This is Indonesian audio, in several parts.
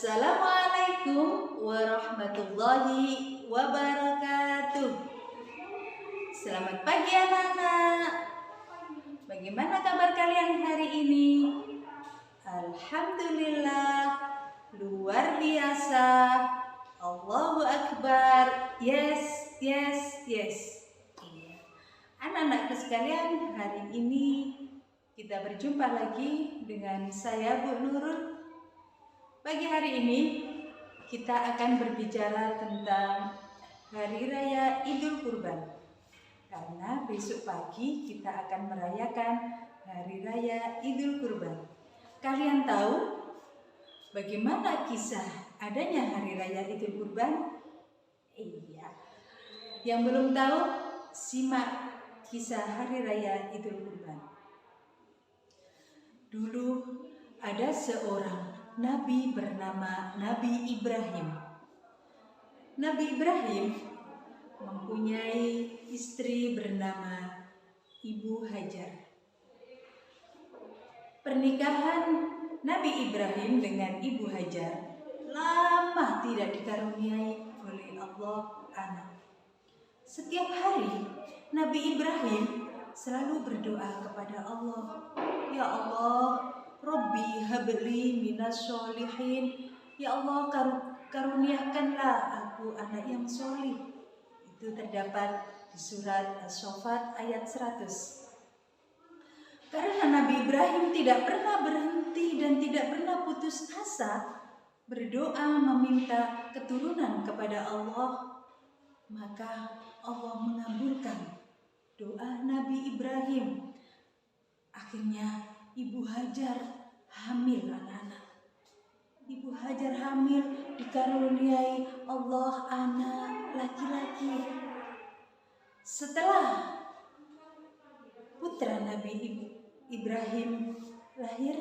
Assalamualaikum warahmatullahi wabarakatuh. Selamat pagi anak-anak. Bagaimana kabar kalian hari ini? Alhamdulillah, luar biasa. Allahu Akbar. Yes. Iya. Anak-anakku sekalian, hari ini kita berjumpa lagi dengan saya Bu Nurul. Pagi hari ini kita akan berbicara tentang Hari Raya Idul Kurban. Karena besok pagi kita akan merayakan Hari Raya Idul Kurban. Kalian tahu bagaimana kisah adanya Hari Raya Idul Kurban? Iya. Yang belum tahu, simak kisah Hari Raya Idul Kurban. Dulu ada seorang Nabi bernama Nabi Ibrahim. Nabi Ibrahim mempunyai istri bernama Ibu Hajar. Pernikahan Nabi Ibrahim dengan Ibu Hajar lama tidak dikaruniai oleh Allah anak. Setiap hari Nabi Ibrahim selalu berdoa kepada Allah, "Ya Allah, Rabbi habli minas sholihin." Ya Allah, karuniakanlah aku anak yang solih. Itu terdapat di surat As-Saffat ayat 100. Karena Nabi Ibrahim tidak pernah berhenti dan tidak pernah putus asa berdoa meminta keturunan kepada Allah, maka Allah mengabulkan doa Nabi Ibrahim. Akhirnya Ibu Hajar hamil anak-anak. Ibu Hajar hamil dikaruniai Allah anak laki-laki. Setelah putra Nabi Ibrahim lahir,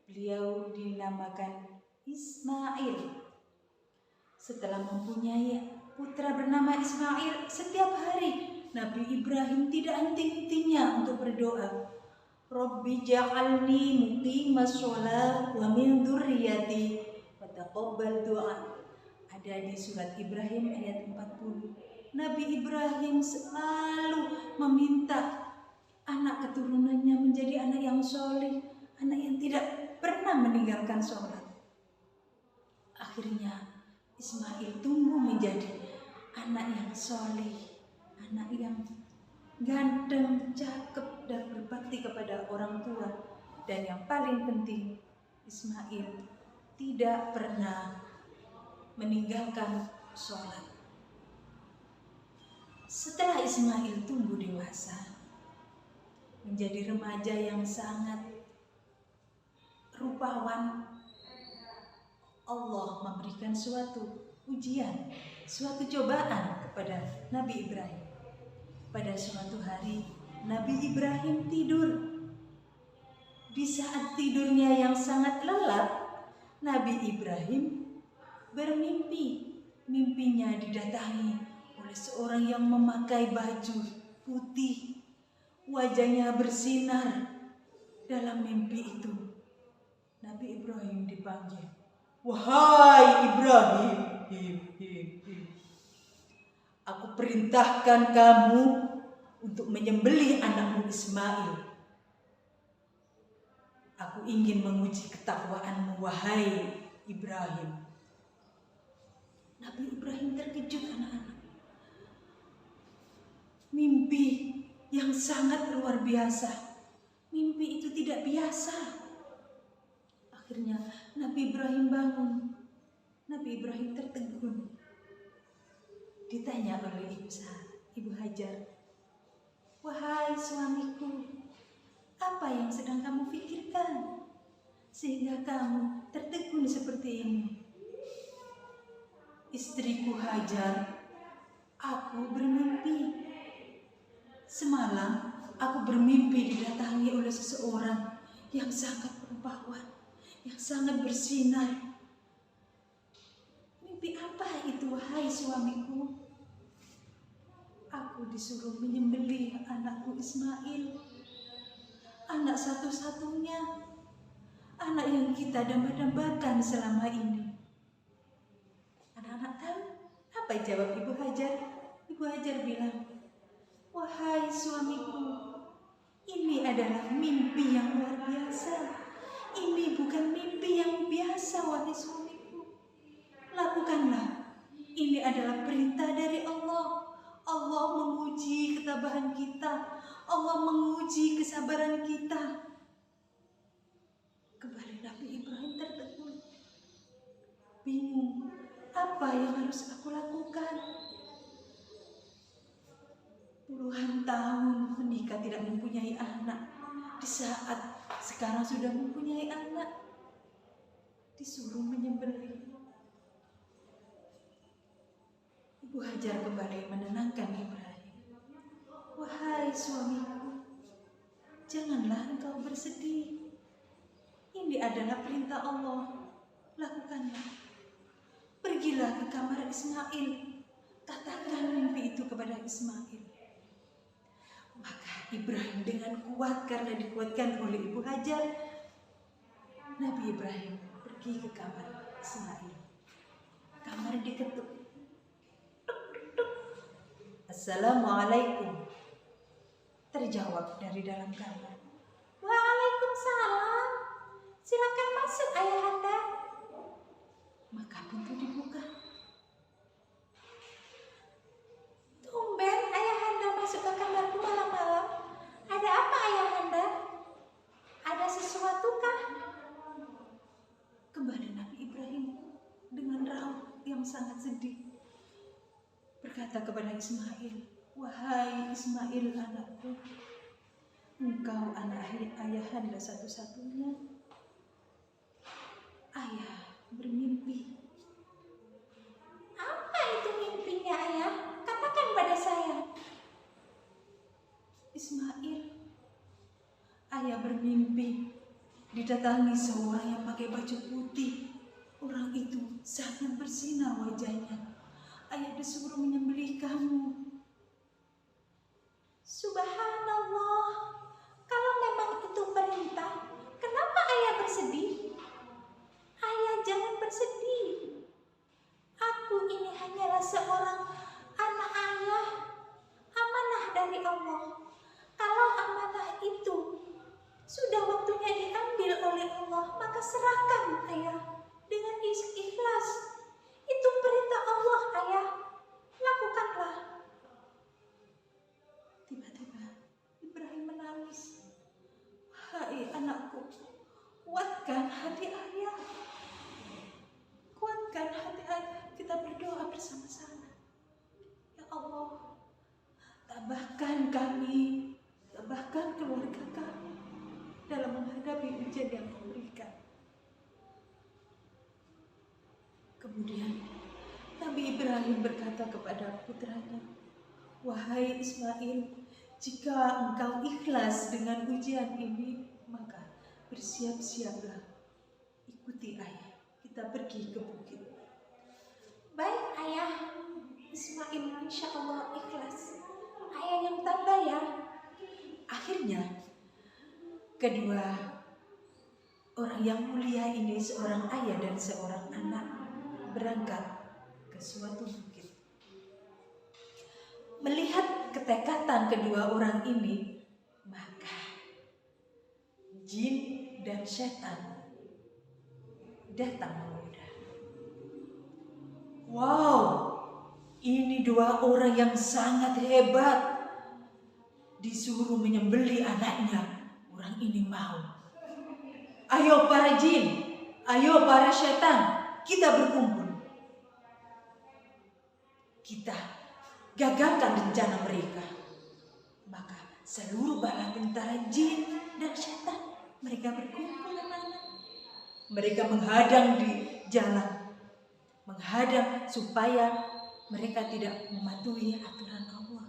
beliau dinamakan Ismail. Setelah mempunyai putra bernama Ismail, setiap hari Nabi Ibrahim tidak henti-hentinya untuk berdoa, Rabbi ja'alni muqimas sholat wa min dzurriyyati wa taqabbal du'a. Ada di surat Ibrahim ayat 40. Nabi Ibrahim selalu meminta anak keturunannya menjadi anak yang soleh, anak yang tidak pernah meninggalkan sholat. Akhirnya Ismail tumbuh menjadi anak yang soleh, anak yang ganteng, cakep, dan berbakti kepada orang tua. Dan yang paling penting, Ismail tidak pernah meninggalkan sholat. Setelah Ismail tumbuh dewasa, menjadi remaja yang sangat rupawan, Allah memberikan suatu ujian, suatu cobaan kepada Nabi Ibrahim. Pada suatu hari, Nabi Ibrahim tidur. Di saat tidurnya yang sangat lelap, Nabi Ibrahim bermimpi. Mimpinya didatangi oleh seorang yang memakai baju putih. Wajahnya bersinar. Dalam mimpi itu, Nabi Ibrahim dipanggil, "Wahai Ibrahim, aku perintahkan kamu untuk menyembelih anakmu Ismail. Aku ingin menguji ketakwaanmu, wahai Ibrahim." Nabi Ibrahim terkejut anak-anak. Mimpi yang sangat luar biasa. Mimpi itu tidak biasa. Akhirnya Nabi Ibrahim bangun. Nabi Ibrahim tertegun. Ditanya oleh Ibu Hajar, "Wahai suamiku, apa yang sedang kamu pikirkan sehingga kamu tertegun seperti ini?" "Istriku Hajar, aku bermimpi. Semalam aku bermimpi didatangi oleh seseorang yang sangat rupawan, yang sangat bersinar." "Mimpi apa itu, wahai suamiku?" "Aku disuruh menyembelih anakku Ismail, anak satu-satunya, anak yang kita dambakan selama ini. anak-anak tahu apa jawab Ibu Hajar? Ibu Hajar bilang, "Wahai suamiku, ini adalah mimpi yang luar biasa. Ini bukan mimpi yang biasa, wahai suamiku. Lakukanlah. Ini adalah perintah dari Allah. Allah menguji ketabahan kita. Allah menguji kesabaran kita." Kembali Nabi Ibrahim tertegun. Bingung, apa yang harus aku lakukan? Puluhan tahun menikah tidak mempunyai anak. Di saat sekarang sudah mempunyai anak, disuruh menyembelih. Ibu Hajar kembali menenangkan Ibrahim. "Wahai suamiku, janganlah engkau bersedih. Ini adalah perintah Allah. Lakukanlah. Pergilah ke kamar Ismail. Katakan mimpi itu kepada Ismail." Maka Ibrahim dengan kuat, karena dikuatkan oleh Ibu Hajar, Nabi Ibrahim pergi ke kamar Ismail. Kamar diketuk. "Assalamualaikum." Terjawab dari dalam kamar, "Waalaikumsalam. Silakan masuk ayahanda." Maka pintu dibuka. "Tumben ayahanda masuk ke kamarku malam-malam. Ada apa ayahanda? Ada sesuatukah?" Kembali Nabi Ibrahim dengan raut yang sangat sedih berkata kepada Ismail, "Wahai Ismail anakku, engkau anak ayahanda satu-satunya. Ayah bermimpi." "Apa itu mimpinya ayah? Katakan pada saya." "Ismail, ayah bermimpi didatangi seorang yang pakai baju putih. Orang itu sangat bersinar wajahnya. Ayah disuruh menyembelih kamu." "Subhanallah, kalau memang itu perintah, kenapa ayah bersedih?" "Ayah jangan bersedih. Aku ini hanyalah seorang anak ayah, amanah dari Allah. Kalau amanah itu sudah waktunya diambil oleh Allah, maka serahkan ayah dengan ikhlas. Itu perintah Allah ayah. Lakukanlah." Tiba-tiba Ibrahim menangis. "Hai anakku, kuatkan hati ayah. Kuatkan hati ayah. Kita berdoa bersama-sama. Ya Allah, tabahkan kami, tabahkan keluarga kami dalam menghadapi ujian yang Kau berikan." Kemudian Nabi Ibrahim berkata kepada putranya, "Wahai Ismail, jika engkau ikhlas dengan ujian ini, maka bersiap-siaplah. Ikuti ayah. Kita pergi ke bukit." "Baik ayah." Ismail insya Allah ikhlas. "Ayah yang tabah ya." Akhirnya kedua orang yang mulia ini, seorang ayah dan seorang anak, berangkat ke suatu bukit. Melihat ketekatan kedua orang ini, maka jin dan setan datang menggoda. "Wow, ini dua orang yang sangat hebat. Disuruh menyembelih anaknya, orang ini mau. Ayo para jin, ayo para setan, kita berkumpul. Kita gagalkan rencana mereka." Maka seluruh bala tentara jin dan setan, mereka berkumpul anak-anak. Mereka menghadang di jalan, menghadang supaya mereka tidak mematuhi aturan Allah.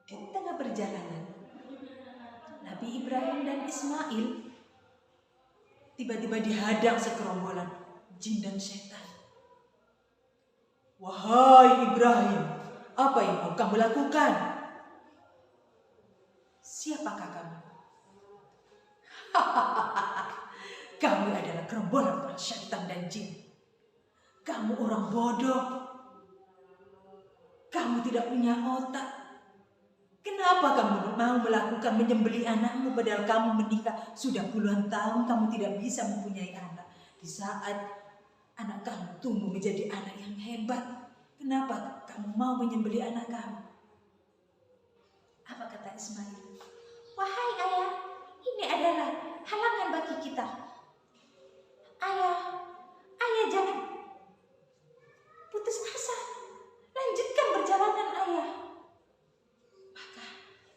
Di tengah perjalanan, Nabi Ibrahim dan Ismail tiba-tiba dihadang segerombolan jin dan setan. "Wahai Ibrahim, apa yang mau kamu lakukan?" "Siapakah kamu?" "Kami adalah gerombolan para setan dan jin. Kamu orang bodoh. Kamu tidak punya otak. Kenapa kamu mau melakukan menyembelih anakmu padahal kamu menikah sudah puluhan tahun, kamu tidak bisa mempunyai anak. Di saat anak kamu tumbuh menjadi anak yang hebat, kenapa kamu mau menyembelih anak kamu? Apa kata Ismail? Wahai ayah, ini adalah halangan bagi kita. Ayah jangan putus asa. Lanjutkan perjalanan ayah. Maka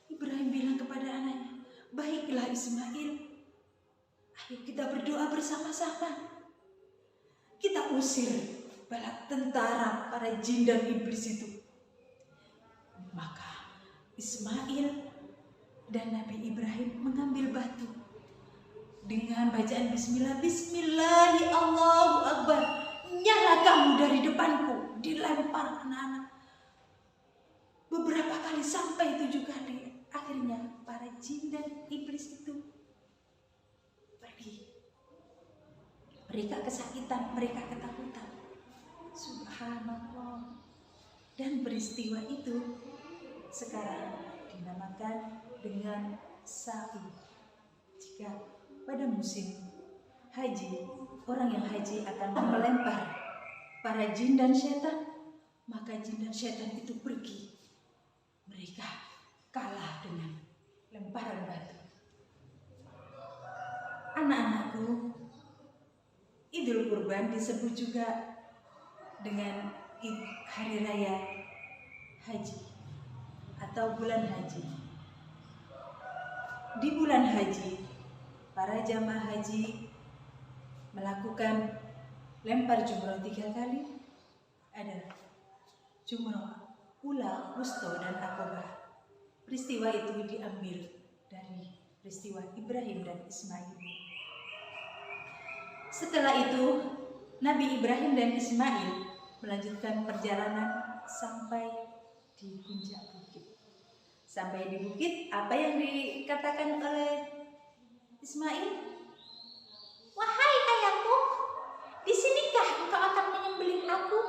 Ibrahim bilang kepada anaknya, baiklah Ismail, ayo kita berdoa bersama-sama. Kita usir bala tentara, para jin dan iblis itu. Maka Ismail dan Nabi Ibrahim mengambil batu. Dengan bacaan bismillah, bismillahi Allahu Akbar, nyala kamu dari depanku, dilempar anak-anak. Beberapa kali sampai 7 kali. Akhirnya para jin dan iblis itu pergi. Mereka kesakitan, mereka ketakutan. Subhanallah. Dan peristiwa itu sekarang dinamakan dengan sa'i. Jika pada musim haji, orang yang haji akan melempar para jin dan setan, maka jin dan setan itu pergi. Mereka kalah dengan lemparan batu. Anak-anakku, Idul Kurban disebut juga dengan hari raya haji atau bulan haji. Di bulan haji, para jamaah haji melakukan lempar jumroh 3 kali. Ada jumroh ula, wusto, dan akobah. Peristiwa itu diambil dari peristiwa Ibrahim dan Ismail. Setelah itu Nabi Ibrahim dan Ismail melanjutkan perjalanan sampai di puncak bukit. Sampai di bukit, apa yang dikatakan oleh Ismail? Wahai ayahku, di sinikah engkau akan menyembelih aku?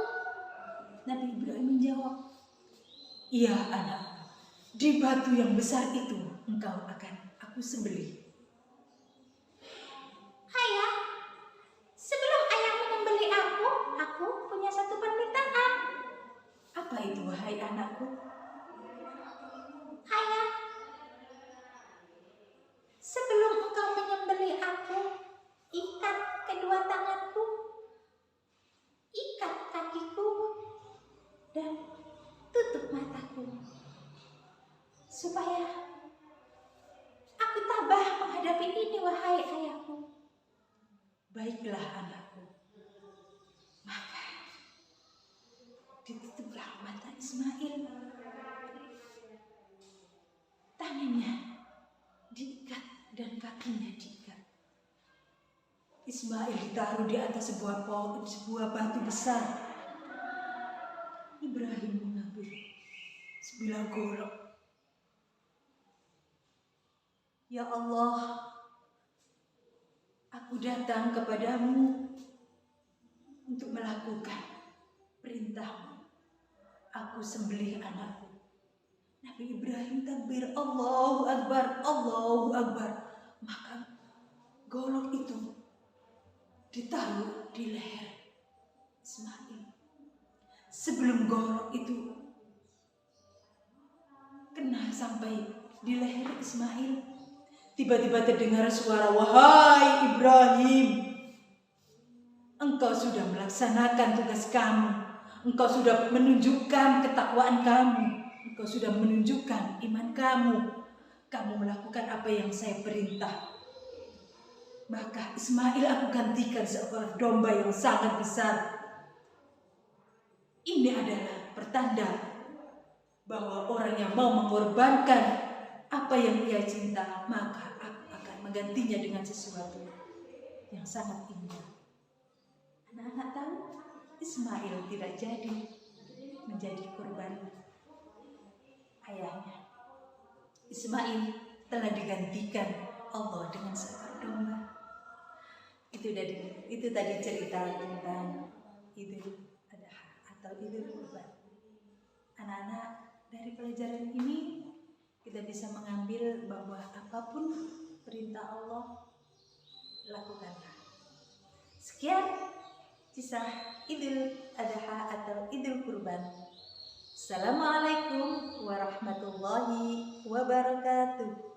Nabi Ibrahim menjawab, iya anak, di batu yang besar itu engkau akan aku sembelih. Ayah, sebelum ayah menyembelih aku punya satu permintaan. Apa itu wahai anakku? Ayah, sebelum engkau menyembelih aku, ikat kedua tanganku, ikat kakiku, dan tutup mataku, supaya aku tabah menghadapi ini wahai ayahku. Baiklah anakku. Maka ditutuplah mata Ismail. Tangannya diikat dan kakinya diikat. Ismail ditaruh di atas sebuah batu besar. Ibrahim mengambil sebilah golok. Ya Allah, aku datang kepadamu untuk melakukan perintahmu. Aku sembelih anakku. Nabi Ibrahim takbir, Allahu Akbar, Allahu Akbar. Maka golok itu ditaruh di leher Ismail. Sebelum golok itu kena sampai di leher Ismail, tiba-tiba terdengar suara, wahai Ibrahim, engkau sudah melaksanakan tugas kamu. Engkau sudah menunjukkan ketakwaan kamu. Engkau sudah menunjukkan iman kamu. Kamu melakukan apa yang saya perintah. Maka Ismail aku gantikan seekor domba yang sangat besar. Ini adalah pertanda bahwa orang yang mau mengorbankan apa yang ia cinta, maka aku akan menggantinya dengan sesuatu yang sangat indah. Anak-anak tahu, Ismail tidak jadi menjadi korban ayahnya. Ismail telah digantikan Allah dengan seekor domba. Itu tadi cerita tentang Idul Adha atau Idul Kurban. Anak-anak, dari pelajaran ini kita bisa mengambil bahwa apapun perintah Allah, lakukanlah. Sekian kisah Idul Adha atau Idul Kurban. Assalamualaikum warahmatullahi wabarakatuh.